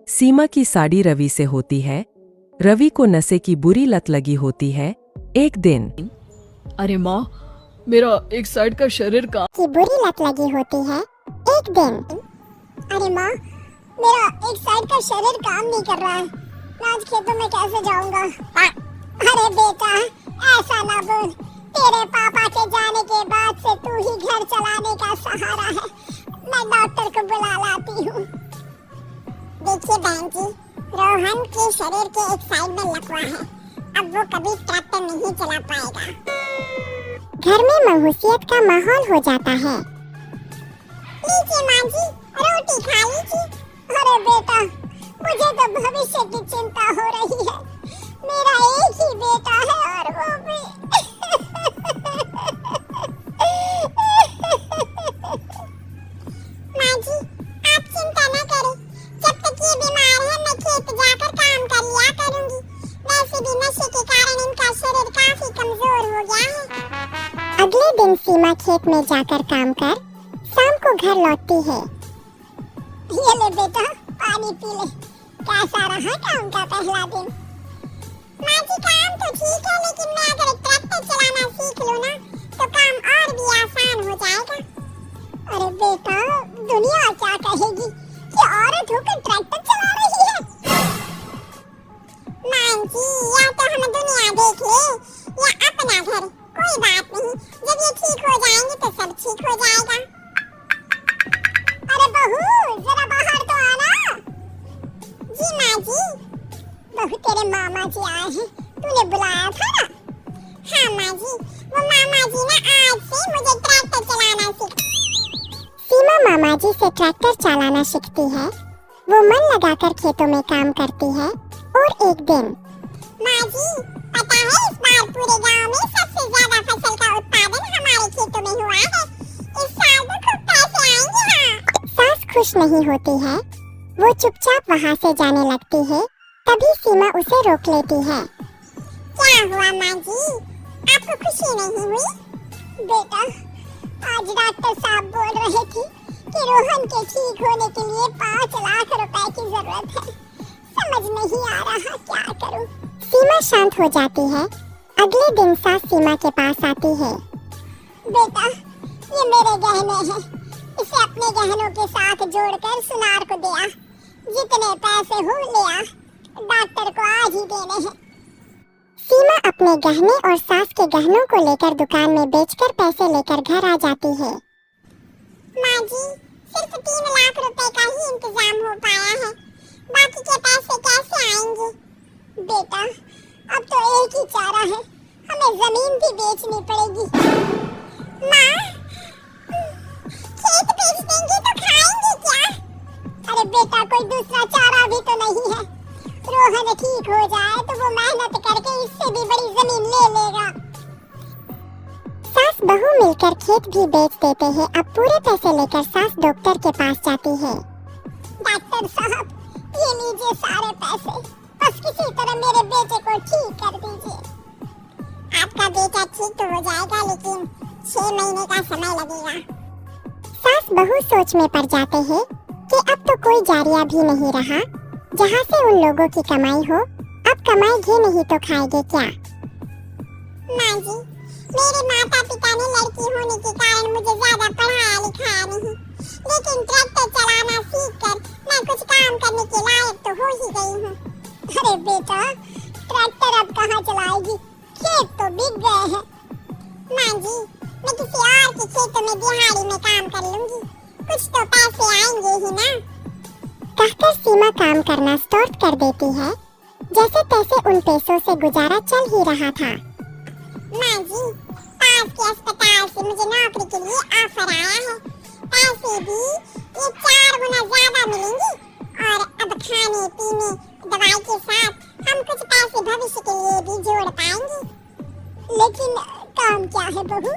सीमा की साड़ी रवि से होती है। रवि को नशे की बुरी लत लगी होती है। एक दिन अरे माँ, मेरा एक साइड का शरीर काम की बुरी लत लगी होती है। एक दिन अरे माँ, मेरा एक साइड का शरीर काम नहीं कर रहा है। मैं आज खेतों में कैसे जाऊंगा? अरे बेटा, ऐसा ना बोल। तेरे पापा के जाने के बाद से तू ही घर चलाने का सहारा है। मैं डॉक्टर को बुला लाती हूँ। देखिए बहन जी, रोहन के शरीर के एक साइड में लकवा है। अब वो कभी ट्रैक्टर नहीं चला पाएगा। घर में महुसियत का माहौल हो जाता है। लीजिए माँ जी, रोटी खा लीजिए। अरे बेटा, मुझे तो भविष्य की चिंता हो रही है। मेरा एक ही बेटा है और वो भी माँ जी, आप चिंता न करें। जब तक ये बीमार है मैं खेत जाकर काम कर लिया करूंगी। वैसे भी नशे के कारण इनका शरीर काफी कमजोर हो गया है। अगले दिन सीमा खेत में जाकर काम कर शाम को घर लौटती है। ये ले बेटा, पानी पी ले। कैसा रहा काम का पहला दिन? माँ जी, काम तो ठीक है, लेकिन मैं अगर ट्रैक्टर चलाना सीख लूँ ना तो काम और भी आसान हो जाएगा। अरे बेटा, दुनिया क्या कहेगी कि औरत होकर ट्रैक्टर चला रही है? माँ जी, या तो हम दुनिया देख ले या अपना घर। कोई बात नहीं, जब ये ठीक हो जाएंगे तो सब ठीक हो जाएगा। अरे बहू, जरा बाहर तो आना। जी माँ जी। बहू, तेरे मामा जी आए हैं, तूने बुलाया था ना? हाँ माँ जी, वो मामा जी ना आज से मुझे ट्रैक्टर चलाना सीमा मामा जी से ट्रैक्टर चलाना सीखती है। वो मन लगाकर खेतों में काम करती है। और एक दिन माँ जी, पता है इस बार पूरे गांव में सबसे ज्यादा फसल का उत्पादन हमारे खेतों में हुआ है। इस साल तो खूब पैसे आएंगे। हाँ। सास खुश नहीं होती है। वो चुपचाप वहाँ से जाने लगती है। तभी सीमा उसे रोक लेती है। क्या हुआ माँ जी, आपको खुशी नहीं हुई? बेटा, आज डॉक्टर साहब बोल रहे थे कि रोहन के ठीक होने के लिए 5 लाख रुपए की जरूरत है। समझ नहीं आ रहा क्या करूं। सीमा शांत हो जाती है। अगले दिन सास सीमा के पास आती है। बेटा, ये मेरे गहने हैं। इसे अपने गहनों के साथ जोड़कर सुनार को दे आ। जितने पैसे हो ले आ। डॉक्टर को आज ही देने हैं। सीमा अपने गहने और सास के गहनों को लेकर दुकान में बेचकर पैसे लेकर घर आ जाती है। माँ जी, सिर्फ 3 लाख रुपए का ही इंतजाम हो पाया है। बाकी के पैसे कैसे आएंगे? बेटा, अब तो एक ही चारा है, हमें जमीन भी बेचनी पड़ेगी। माँ, खेत बेच देंगे तो खाएंगे क्या? अरे बेटा, कोई दूसरा चारा भी तो नहीं है। रोहन ठीक हो जाए तो वो मेहनत करके इससे भी बड़ी जमीन ले लेगा। सास बहू मिलकर खेत भी बेच देते हैं। अब पूरे पैसे लेकर सास डॉक्टर के पास जाती है। डॉक्टर साहब, ये लीजिए सारे पैसे। बस किसी तरह मेरे बेटे को ठीक कर दीजिए। आपका बेटा ठीक तो हो जाएगा, लेकिन 6 महीने का समय लगेगा। सास बहू सोच में पड़ जाते हैं कि अब तो कोई जारिया भी नहीं रहा जहाँ से उन लोगों की कमाई हो। अब कमाएंगे नहीं तो खाएंगे क्या? माँ जी, मेरे माता पिता ने लड़की होने के कारण मुझे ज्यादा पढ़ाया लिखाया नहीं, लेकिन ट्रैक्टर चलाना सीखकर मैं कुछ काम करने के लायक तो हो ही गई हूँ। अरे बेटा, ट्रैक्टर अब कहाँ चलाएगी? खेत तो बिक गए हैं। माँ जी, मैं किसी और के खेतों में दिहाड़ी में काम कर लूंगी। कुछ तो पैसे आएंगे ही ना। कहकर सीमा काम करना स्टार्ट कर देती है। जैसे तैसे उन पैसों से गुजारा चल ही रहा था। माँ जी, पास के अस्पताल से मुझे नौकरी के लिए ऑफर आया है। पैसे भी ये 4 गुना ज्यादा मिलेंगे और अब खाने पीने दवाई के साथ हम कुछ पैसे भविष्य के लिए भी जोड़ पाएंगे। लेकिन काम क्या है बहू?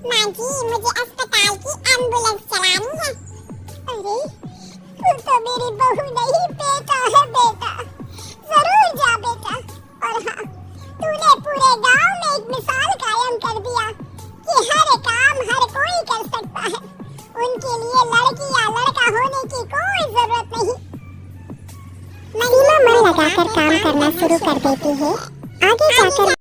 माँ जी, मुझे अस्पताल की एम्बुलेंस चलानी है। अरे, तू तो मेरी बहू नहीं, बेटा है बेटा। जरूर जा बेटा। और हाँ, तूने पूरे गांव में एक मिसाल कायम कर दिया कि हर काम हर कोई कर सकता है। उनके लिए लड़की या लड़का होने की कोई जरूरत नहीं। लगाकर काम करना शुरू कर देती है। आगे जाकर